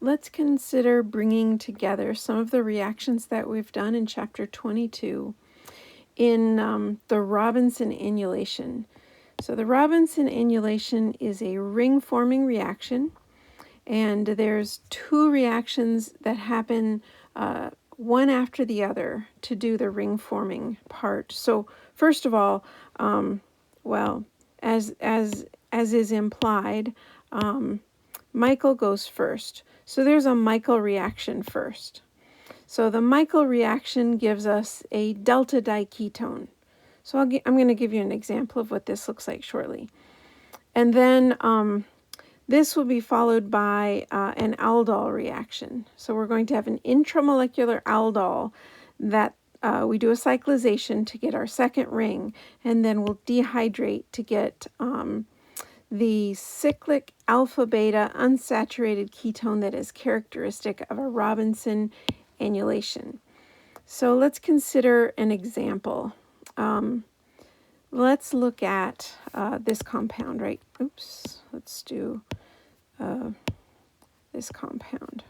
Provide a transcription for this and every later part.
let's consider bringing together some of the reactions that we've done in Chapter 22 in the Robinson annulation. So the Robinson annulation is a ring-forming reaction, and there's two reactions that happen one after the other to do the ring-forming part. So first of all, well, as is implied, Michael goes first. So there's a Michael reaction first. So the Michael reaction gives us a delta diketone. So I'm going to give you an example of what this looks like shortly. And then this will be followed by an aldol reaction. So we're going to have an intramolecular aldol that we do a cyclization to get our second ring, and then we'll dehydrate to get the cyclic alpha-beta unsaturated ketone that is characteristic of a Robinson annulation. So let's consider an example. Let's look at this compound, right? Oops, let's do this compound.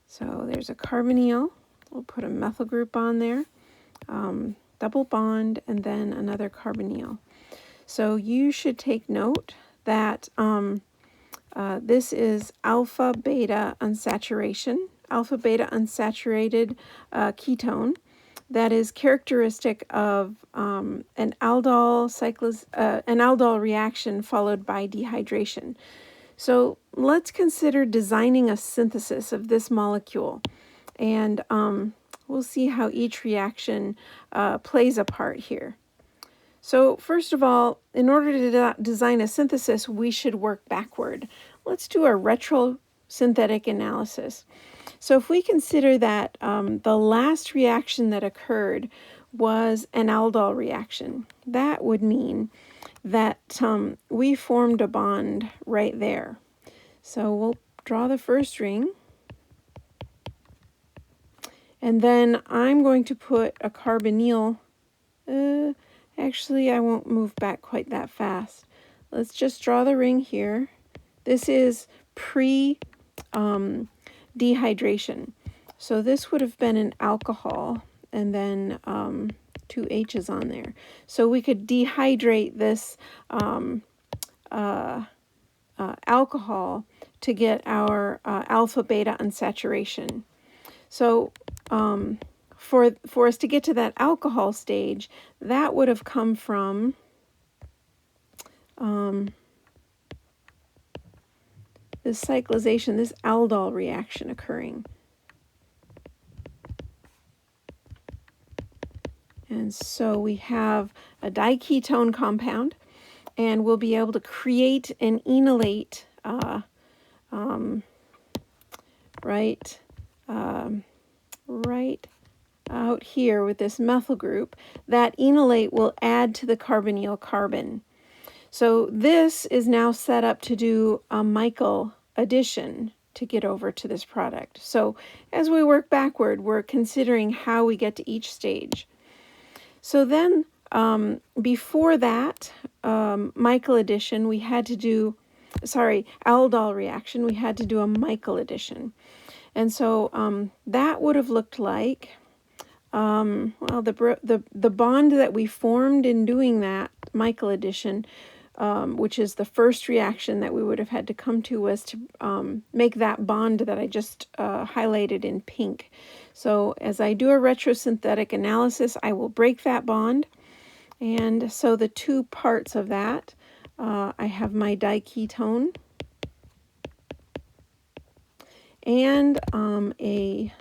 So there's a carbonyl. We'll put a methyl group on there. Double bond, and then another carbonyl. So you should take note that this is alpha-beta unsaturation, alpha-beta unsaturated ketone that is characteristic of an aldol reaction followed by dehydration. So let's consider designing a synthesis of this molecule, and we'll see how each reaction plays a part here. So first of all, in order to design a synthesis, we should work backward. Let's do a retrosynthetic analysis. So if we consider that the last reaction that occurred was an aldol reaction, that would mean that we formed a bond right there. So we'll draw the first ring. And then I'm going to put a carbonyl. Actually, I won't move back quite that fast. Let's just draw the ring here. This is pre-dehydration. So this would have been an alcohol, and then two H's on there. So we could dehydrate this alcohol to get our alpha-beta unsaturation. So for us to get to that alcohol stage, that would have come from this cyclization, this aldol reaction occurring. And so we have a diketone compound, and we'll be able to create an enolate right out here with this methyl group. That enolate will add to the carbonyl carbon. So this is now set up to do a Michael addition to get over to this product. So as we work backward, we're considering how we get to each stage. So then before that Michael addition, we had to do, aldol reaction, we had to do a Michael addition. And so that would have looked like, well, the bond that we formed in doing that Michael addition, which is the first reaction that we would have had to come to, was to make that bond that I just highlighted in pink. So as I do a retrosynthetic analysis, I will break that bond. And so the two parts of that, I have my diketone and a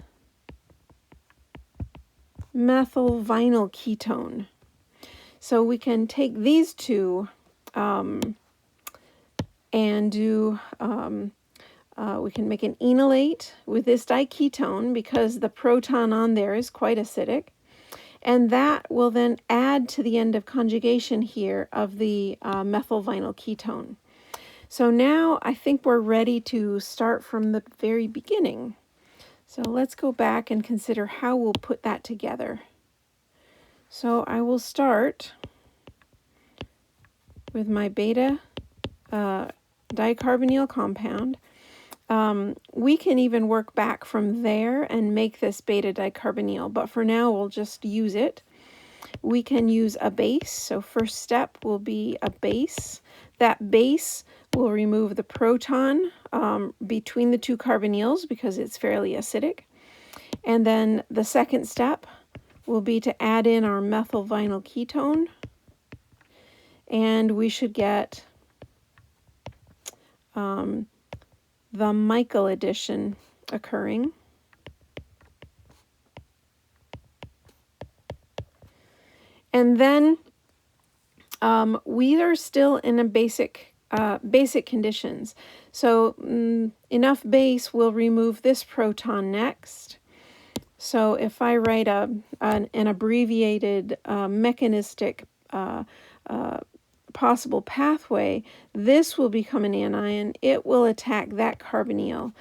methyl vinyl ketone. So we can take these two and do, we can make an enolate with this diketone because the proton on there is quite acidic. And that will then add to the end of conjugation here of the methyl vinyl ketone. So now I think we're ready to start from the very beginning. So let's go back and consider how we'll put that together. So I will start with my beta dicarbonyl compound. We can even work back from there and make this beta dicarbonyl, but for now we'll just use it. We can use a base, so first step will be a base. That base will remove the proton between the two carbonyls because it's fairly acidic. And then the second step will be to add in our methyl vinyl ketone, and we should get the Michael addition occurring. And then we are still in a basic conditions. So enough base will remove this proton next. So if I write an abbreviated mechanistic possible pathway, this will become an anion. It will attack that carbonyl.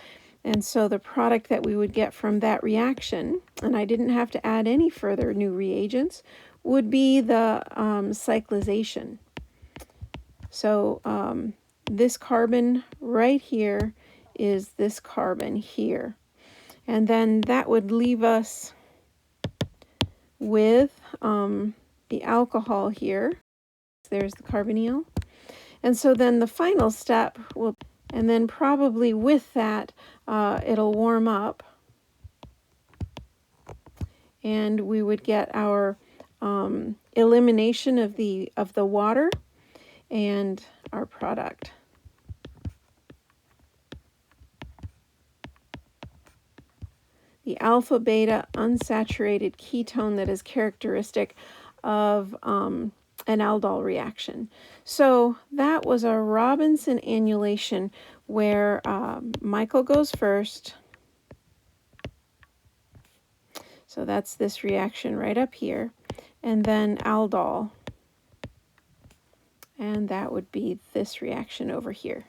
And so the product that we would get from that reaction, and I didn't have to add any further new reagents, would be the cyclization. So this carbon right here is this carbon here. And then that would leave us with the alcohol here. There's the carbonyl. And so then the final step will, and then probably with that, it'll warm up. And we would get our elimination of the water and our product. The alpha beta unsaturated ketone that is characteristic of an aldol reaction. So that was a Robinson annulation where Michael goes first. So that's this reaction right up here. And then aldol. And that would be this reaction over here.